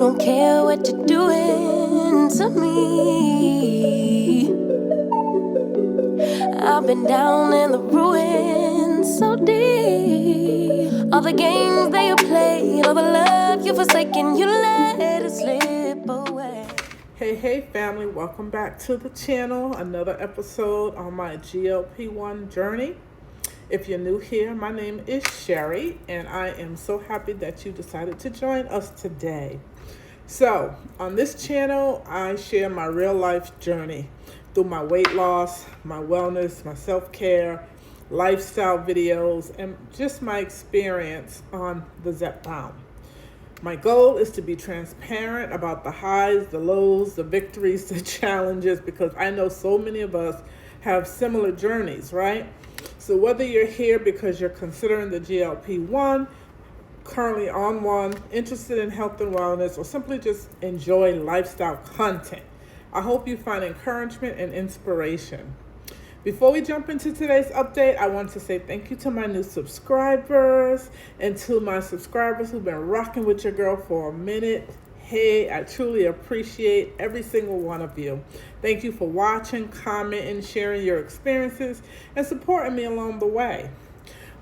don't care what you're doing to me. I've been down in the ruins so deep. All the games that you played, all the love you forsaken, you let it slip away. Hey family, welcome back to the channel. Another episode on my GLP-1 journey. If you're new here, my name is Cherie, and I am so happy that you decided to join us today. So, on this channel, I share my real life journey through my weight loss, my wellness, my self-care, lifestyle videos, and just my experience on the Zepbound. My goal is to be transparent about the highs, the lows, the victories, the challenges, because I know so many of us have similar journeys, right? So whether you're here because you're considering the GLP-1, currently on one, interested in health and wellness, or simply just enjoy lifestyle content, I hope you find encouragement and inspiration. Before we jump into today's update, I want to say thank you to my new subscribers and to my subscribers who've been rocking with your girl for a minute. Hey, I truly appreciate every single one of you. Thank you for watching, commenting, sharing your experiences, and supporting me along the way.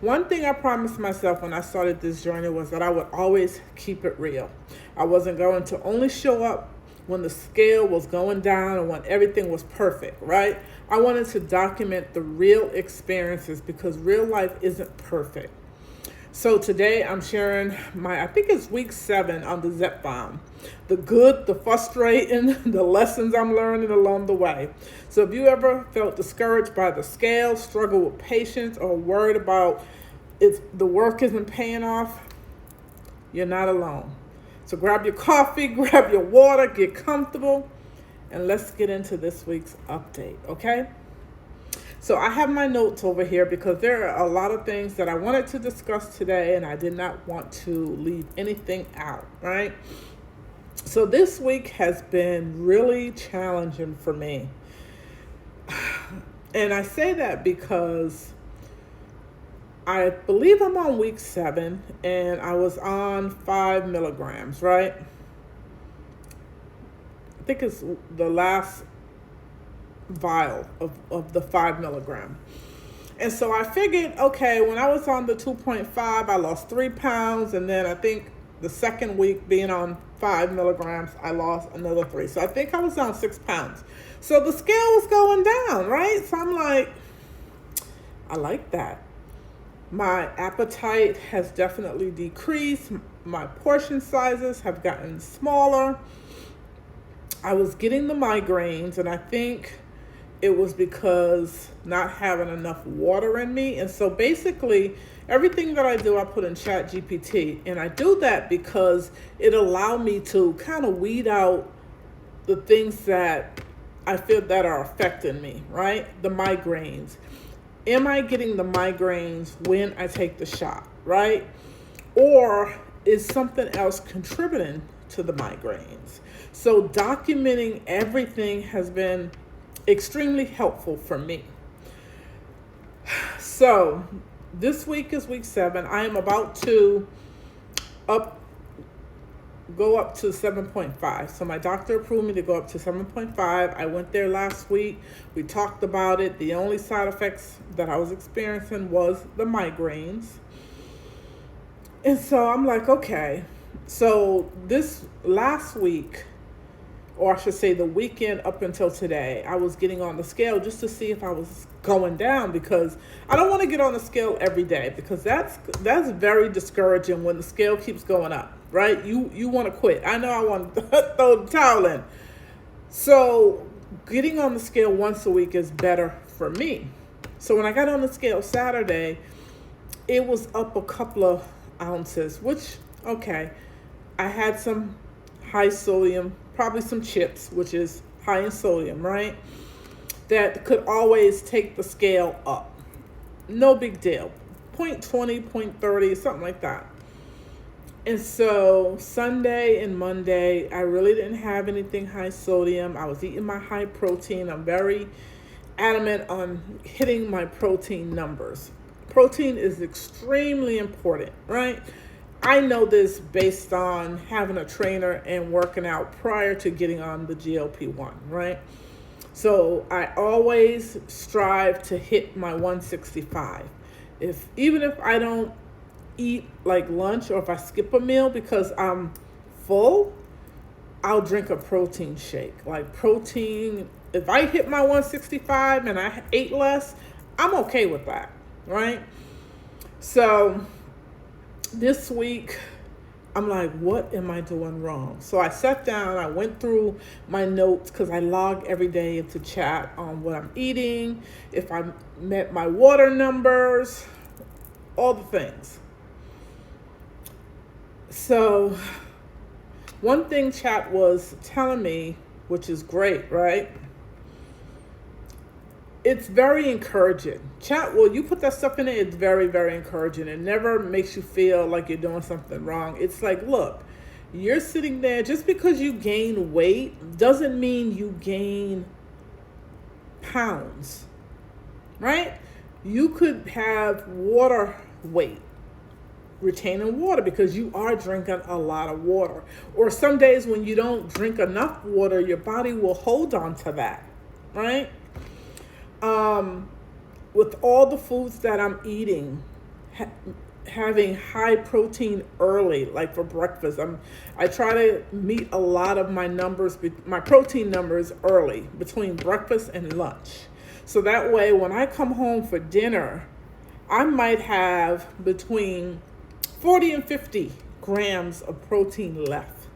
One thing I promised myself when I started this journey was that I would always keep it real. I wasn't going to only show up when the scale was going down and when everything was perfect, right? I wanted to document the real experiences because real life isn't perfect. So today I'm sharing I think it's week 7 on the Zepbound. The good, the frustrating, the lessons I'm learning along the way. So if you ever felt discouraged by the scale, struggle with patience, or worried about if the work isn't paying off, you're not alone. So grab your coffee, grab your water, get comfortable, and let's get into this week's update, okay? So I have my notes over here because there are a lot of things that I wanted to discuss today, and I did not want to leave anything out, right? So this week has been really challenging for me. And I say that because I believe I'm on week 7, and I was on 5 milligrams, right? I think it's the last vial of the 5 milligram. And so I figured, okay, when I was on the 2.5, I lost 3 pounds. And then I think the second week being on 5 milligrams, I lost another 3. So I think I was down 6 pounds. So the scale was going down, right? So I'm like, I like that. My appetite has definitely decreased. My portion sizes have gotten smaller. I was getting the migraines, and I think it was because not having enough water in me. And so basically everything that I do, I put in ChatGPT, and I do that because it allowed me to kind of weed out the things that I feel that are affecting me, right? The migraines. Am I getting the migraines when I take the shot, right? Or is something else contributing to the migraines? So documenting everything has been extremely helpful for me. So this week is week 7. I am about to go up to 7.5. So my doctor approved me to go up to 7.5. I went there last week. We talked about it. The only side effects that I was experiencing was the migraines. And so I'm like, okay. So this last week, or I should say the weekend up until today, I was getting on the scale just to see if I was going down, because I don't want to get on the scale every day, because that's very discouraging when the scale keeps going up, right? You want to quit. I know I want to throw the towel in. So getting on the scale once a week is better for me. So when I got on the scale Saturday, it was up a couple of ounces, which, okay, I had some high sodium, probably some chips, which is high in sodium, right? That could always take the scale up. No big deal. 0.20, 0.30, something like that. And so Sunday and Monday, I really didn't have anything high sodium. I was eating my high protein. I'm very adamant on hitting my protein numbers. Protein is extremely important, right? I know this based on having a trainer and working out prior to getting on the GLP-1, right? So I always strive to hit my 165. Even if I don't eat like lunch, or if I skip a meal because I'm full, I'll drink a protein shake. Like protein, if I hit my 165 and I ate less, I'm okay with that, right? So this week, I'm like, what am I doing wrong? So I sat down, I went through my notes because I log every day into chat on what I'm eating, if I met my water numbers, all the things. So one thing chat was telling me, which is great, right? It's very encouraging. Chat, well, you put that stuff in it, it's very, very encouraging. It never makes you feel like you're doing something wrong. It's like, look, you're sitting there, just because you gain weight doesn't mean you gain pounds, right? You could have water weight, retaining water, because you are drinking a lot of water. Or some days when you don't drink enough water, your body will hold on to that, right? With all the foods that I'm eating, having high protein early, like for breakfast, I try to meet a lot of my numbers, my protein numbers early, between breakfast and lunch. So that way, when I come home for dinner, I might have between 40 and 50 grams of protein left.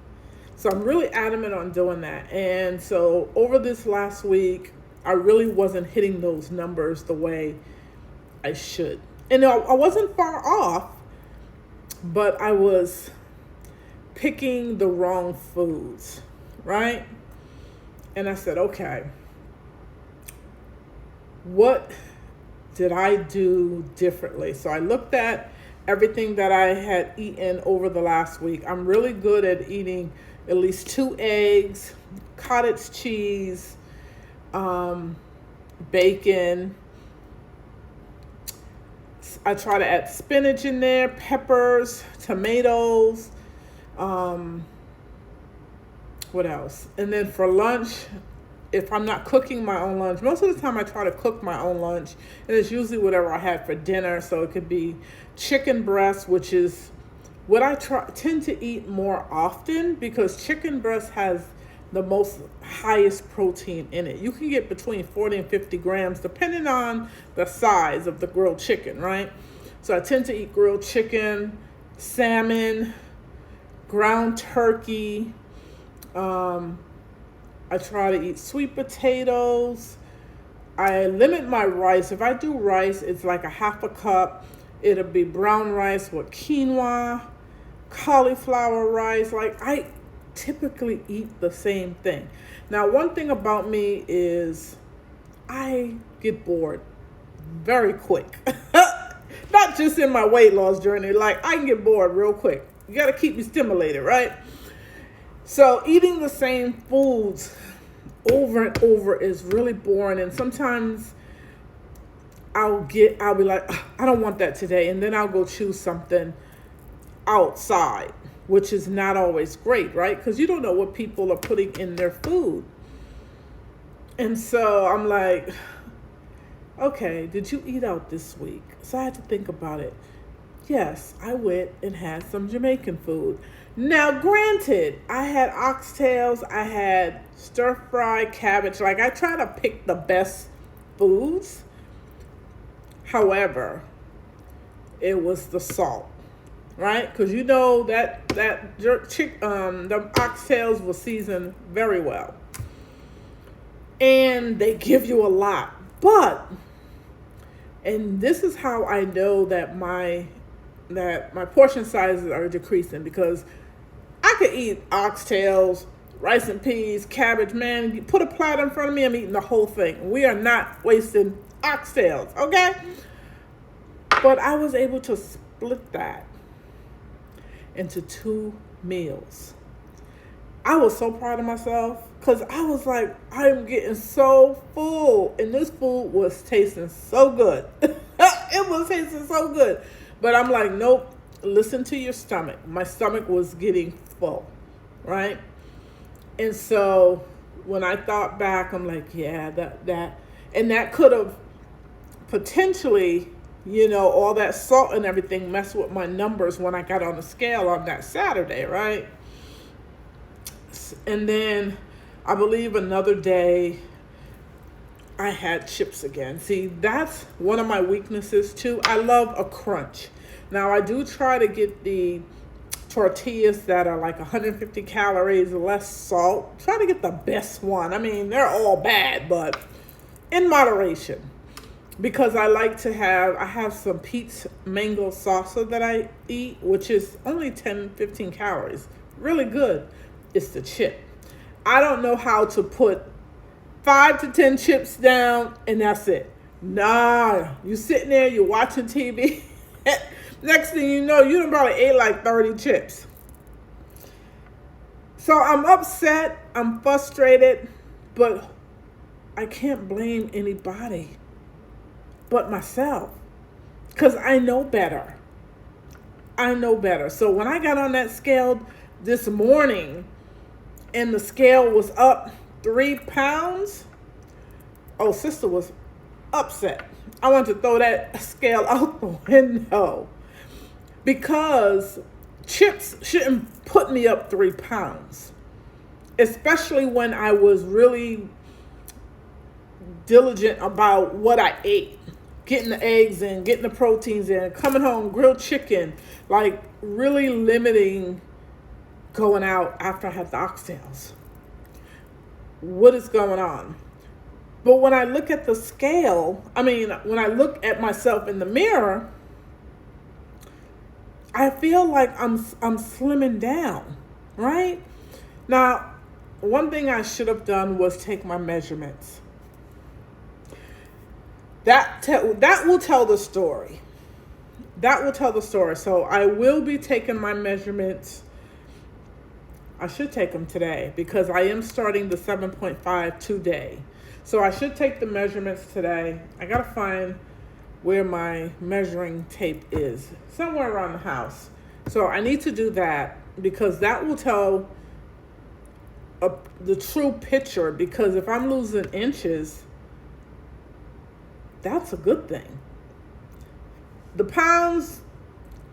So I'm really adamant on doing that. And so over this last week, I really wasn't hitting those numbers the way I should. And I wasn't far off, but I was picking the wrong foods, right? And I said, okay, what did I do differently? So I looked at everything that I had eaten over the last week. I'm really good at eating at least 2 eggs, cottage cheese, bacon. I try to add spinach in there, peppers, tomatoes. What else? And then for lunch, if I'm not cooking my own lunch, most of the time I try to cook my own lunch, and it's usually whatever I had for dinner. So it could be chicken breast, which is what I tend to eat more often, because chicken breast has the most highest protein in it. You can get between 40 and 50 grams depending on the size of the grilled chicken, right? So I tend to eat grilled chicken, salmon, ground turkey. I try to eat sweet potatoes. I limit my rice. If I do rice, it's like a half a cup. It'll be brown rice with quinoa, cauliflower rice. Like, I typically eat the same thing. Now, one thing about me is I get bored very quick. Not just in my weight loss journey. Like, I can get bored real quick. You got to keep me stimulated, right? So eating the same foods over and over is really boring. And sometimes I'll be like, I don't want that today. And then I'll go choose something outside, which is not always great, right? Because you don't know what people are putting in their food. And so I'm like, okay, did you eat out this week? So I had to think about it. Yes, I went and had some Jamaican food. Now, granted, I had oxtails, I had stir-fry cabbage. Like, I try to pick the best foods. However, it was the salt, right? Because you know that the oxtails were seasoned very well, and they give you a lot. But, and this is how I know that my portion sizes are decreasing, because I could eat oxtails, rice and peas, cabbage. Man, you put a platter in front of me, I'm eating the whole thing. We are not wasting oxtails, okay? But I was able to split that into 2 meals. I was so proud of myself, because I was like, I'm getting so full, and this food was tasting so good. It was tasting so good. But I'm like, nope, listen to your stomach. My stomach was getting full, right? And so when I thought back, I'm like, yeah, and that could have potentially, all that salt and everything messed with my numbers when I got on the scale on that Saturday, right? And then I believe another day I had chips again. See, that's one of my weaknesses too. I love a crunch. Now I do try to get the tortillas that are like 150 calories, less salt. Try to get the best one. I mean, they're all bad, but in moderation. Because I have some Pete's mango salsa that I eat, which is only 10-15 calories. Really good. It's the chip. I don't know how to put 5 to 10 chips down and that's it. Nah, you sitting there, you're watching TV. Next thing you know, you done probably ate like 30 chips. So I'm upset, I'm frustrated, but I can't blame anybody but myself, because I know better. I know better. So when I got on that scale this morning and the scale was up 3 pounds, oh, sister was upset. I wanted to throw that scale out the window, because chips shouldn't put me up 3 pounds, especially when I was really diligent about what I ate. Getting the eggs in, getting the proteins in, coming home, grilled chicken, like really limiting going out after I had the oxtails. What is going on? But when I look at the scale, when I look at myself in the mirror, I feel like I'm slimming down, right? Now, one thing I should have done was take my measurements. That will tell the story. That will tell the story. So I will be taking my measurements. I should take them today because I am starting the 7.5 today. So I should take the measurements today. I got to find where my measuring tape is. Somewhere around the house. So I need to do that because that will tell the true picture. Because if I'm losing inches, that's a good thing. The pounds,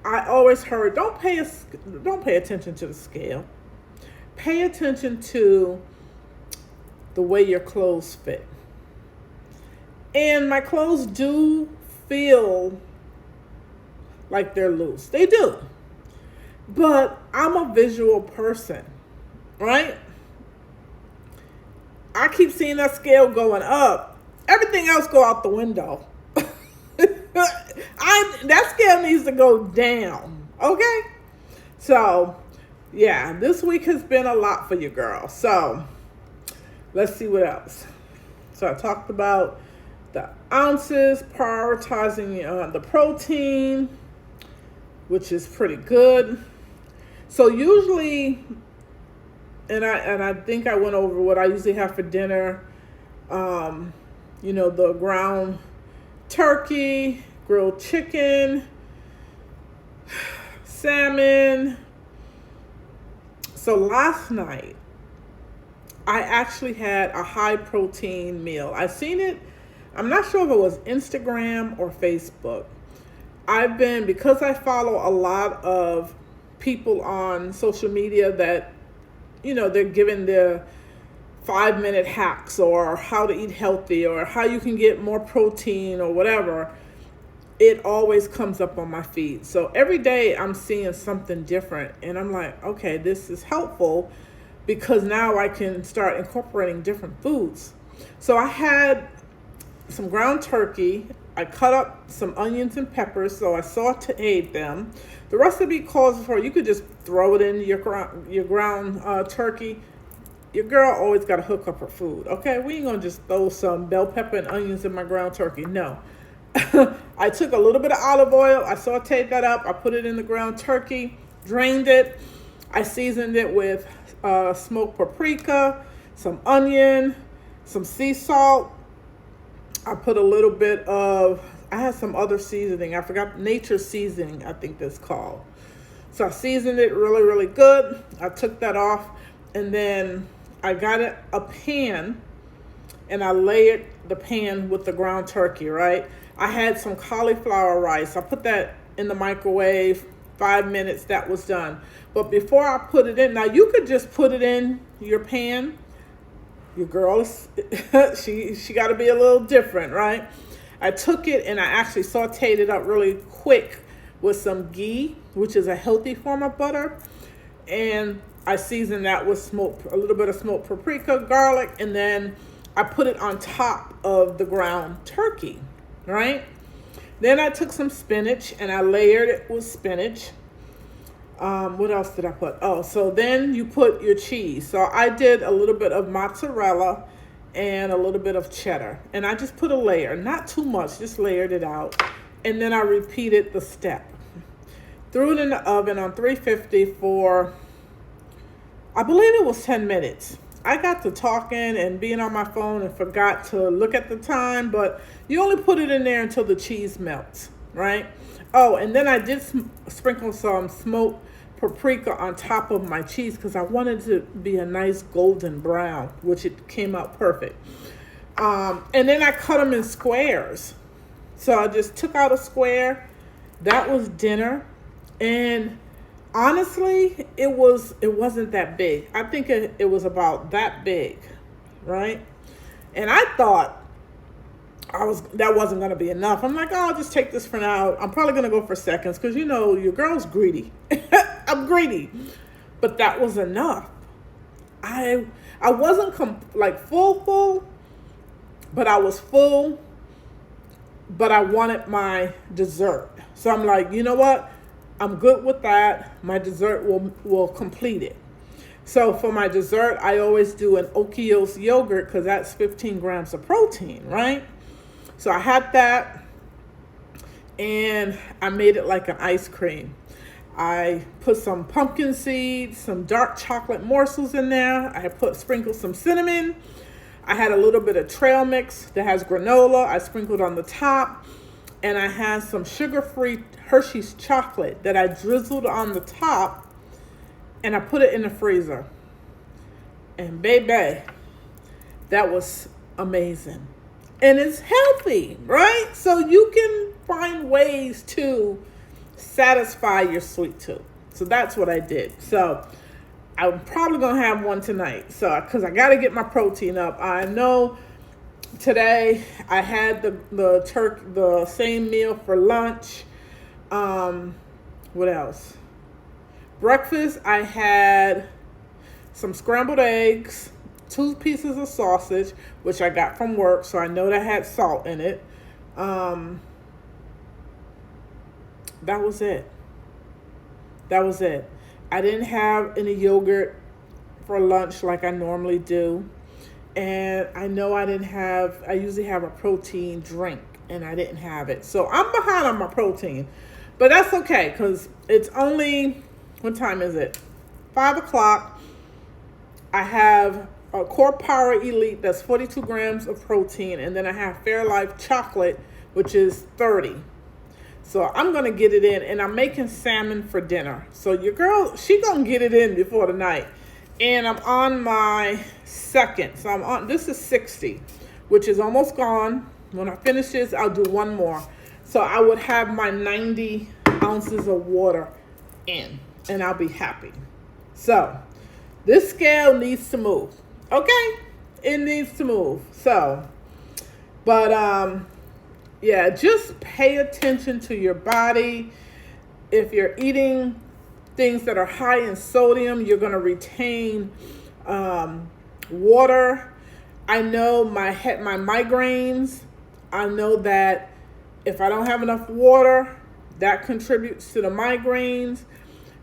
I always heard, don't pay attention to the scale. Pay attention to the way your clothes fit. And my clothes do feel like they're loose. They do. But I'm a visual person, right? I keep seeing that scale going up. Everything else go out the window. That scale needs to go down. Okay? So, yeah, this week has been a lot for you, girl. So, let's see what else. So, I talked about the ounces, prioritizing the protein, which is pretty good. So, usually, and I think I went over what I usually have for dinner. The ground turkey, grilled chicken, salmon. So last night, I actually had a high protein meal. I seen it. I'm not sure if it was Instagram or Facebook. Because I follow a lot of people on social media that, they're giving their 5-minute hacks or how to eat healthy or how you can get more protein or whatever, it always comes up on my feed. So every day I'm seeing something different and I'm like, okay, this is helpful because now I can start incorporating different foods. So I had some ground turkey. I cut up some onions and peppers, so I sauteed them. The recipe calls for you could just throw it in your ground turkey. Your girl always got to hook up her food, okay? We ain't going to just throw some bell pepper and onions in my ground turkey. No. I took a little bit of olive oil. I sauteed that up. I put it in the ground turkey, drained it. I seasoned it with smoked paprika, some onion, some sea salt. I put a little bit of, I had some other seasoning. I forgot, nature seasoning, I think that's called. So I seasoned it really, really good. I took that off, and then I got a pan, and I layered the pan with the ground turkey, right? I had some cauliflower rice. I put that in the microwave, 5 minutes, that was done. But before I put it in, now you could just put it in your pan. Your girl is, she got to be a little different, right? I took it and I actually sauteed it up really quick with some ghee, which is a healthy form of butter. And I seasoned that with a little bit of smoked paprika, garlic, and then I put it on top of the ground turkey, right? Then I took some spinach and I layered it with spinach. What else did I put? Oh, so then you put your cheese. So I did a little bit of mozzarella and a little bit of cheddar. And I just put a layer, not too much, just layered it out. And then I repeated the step. Threw it in the oven on 350 for, I believe it was 10 minutes. I got to talking and being on my phone and forgot to look at the time, but you only put it in there until the cheese melts, right? Oh, and then I did sprinkle some smoked paprika on top of my cheese because I wanted it to be a nice golden brown, which it came out perfect. And then I cut them in squares. So I just took out a square. That was dinner. And honestly, it wasn't that big. I think it was about that big, right? And I thought that wasn't going to be enough. I'm like, oh, I'll just take this for now. I'm probably going to go for seconds because, your girl's greedy. I'm greedy. But that was enough. I wasn't full, but I was full, but I wanted my dessert. So I'm like, you know what? I'm good with that. My dessert will complete it. So for my dessert, I always do an Okios yogurt because that's 15 grams of protein, right? So I had that, and I made it like an ice cream. I put some pumpkin seeds, some dark chocolate morsels in there. I sprinkled some cinnamon. I had a little bit of trail mix that has granola. I sprinkled on the top. And I had some sugar-free Hershey's chocolate that I drizzled on the top. And I put it in the freezer. And baby, that was amazing. And it's healthy, right? So you can find ways to satisfy your sweet tooth. So that's what I did. So I'm probably going to have one tonight. So, because I got to get my protein up. I know today I had the same meal for lunch. What else? Breakfast, I had some scrambled eggs, 2 pieces of sausage, which I got from work, so I know that had salt in it. That was it. I didn't have any yogurt for lunch like I normally do. And I know I usually have a protein drink, and I didn't have it. So I'm behind on my protein. But that's okay, because it's only, what time is it? 5 o'clock. I have a Core Power Elite that's 42 grams of protein, and then I have Fairlife chocolate, which is 30. So I'm going to get it in, and I'm making salmon for dinner. So your girl, she going to get it in before the night. And I'm on my second. So this is 60, which is almost gone. When I finish this, I'll do one more. So I would have my 90 ounces of water in, and I'll be happy. So this scale needs to move. Okay? It needs to move. So, but yeah, just pay attention to your body. If you're eating things that are high in sodium, you're going to retain water. I know my migraines. I know that if I don't have enough water, that contributes to the migraines.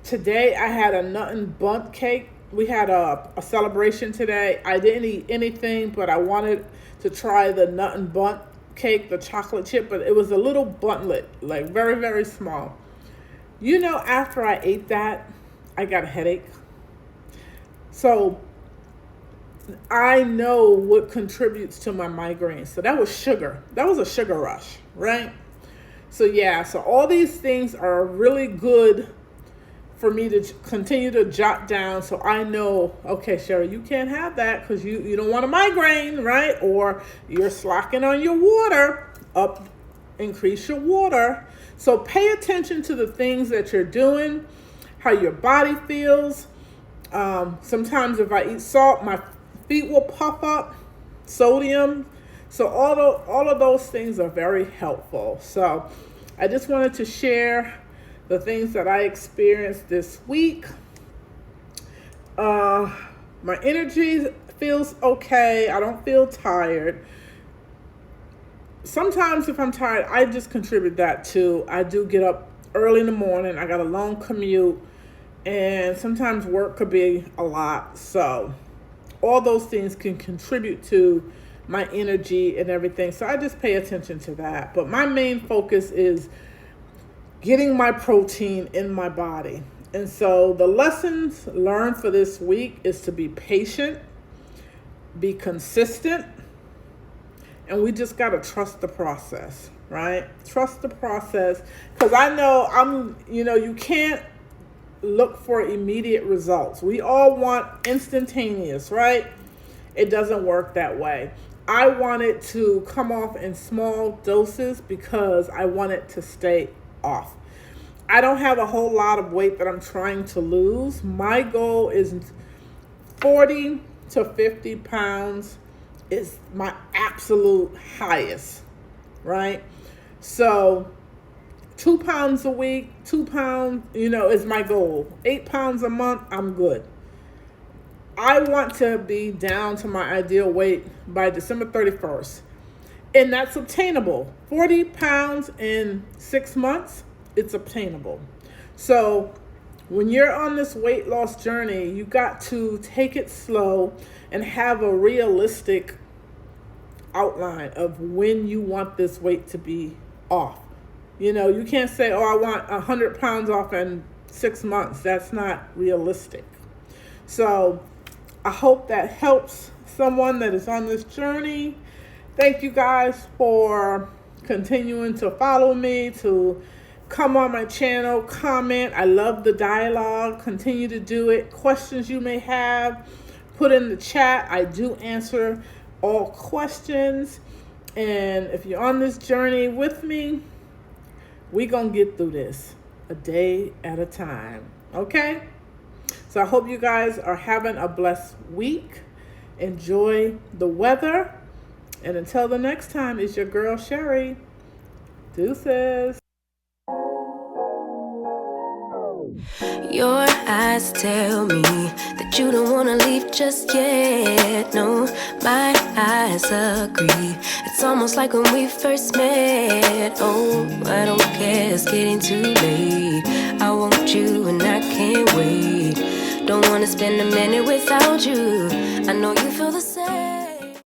Today, I had a nut and bundt cake. We had a celebration today. I didn't eat anything, but I wanted to try the nut and bundt cake, the chocolate chip, but it was a little buntlet, like very, very small. After I ate that, I got a headache. So I know what contributes to my migraines. So that was sugar. That was a sugar rush, right? So yeah, so all these things are really good for me to continue to jot down, so I know, okay, Cherie, you can't have that because you don't want a migraine, right? Or you're slacking on your water. Increase your water. So pay attention to the things that you're doing, how your body feels. Sometimes if I eat salt, my feet will puff up, sodium. So all of those things are very helpful. So I just wanted to share the things that I experienced this week. My energy feels okay. I don't feel tired. Sometimes if I'm tired, I just contribute that to, I do get up early in the morning. I got a long commute, and sometimes work could be a lot. So all those things can contribute to my energy and everything. So I just pay attention to that. But my main focus is getting my protein in my body. And so the lessons learned for this week is to be patient, be consistent, and we just got to trust the process, right? Trust the process. Because I know you can't look for immediate results. We all want instantaneous, right? It doesn't work that way. I want it to come off in small doses because I want it to stay off. I don't have a whole lot of weight that I'm trying to lose. My goal is 40 to 50 pounds is my absolute highest, right? So 2 pounds a week, 2 pounds, is my goal. 8 pounds a month, I'm good. I want to be down to my ideal weight by December 31st. And that's obtainable. 40 pounds in 6 months, it's obtainable. So when you're on this weight loss journey, you got to take it slow and have a realistic outline of when you want this weight to be off. You can't say, oh, I want 100 pounds off in 6 months. That's not realistic. So I hope that helps someone that is on this journey. Thank you guys for continuing to follow me, to come on my channel, comment. I love the dialogue. Continue to do it. Questions you may have, put in the chat. I do answer all questions. And if you're on this journey with me, we're going to get through this a day at a time. Okay? So I hope you guys are having a blessed week. Enjoy the weather. And until the next time, it's your girl, Cherie. Deuces. Your eyes tell me that you don't wanna leave just yet. No, my eyes agree. It's almost like when we first met. Oh, I don't care, it's getting too late. I want you and I can't wait. Don't wanna spend a minute without you. I know you feel the same.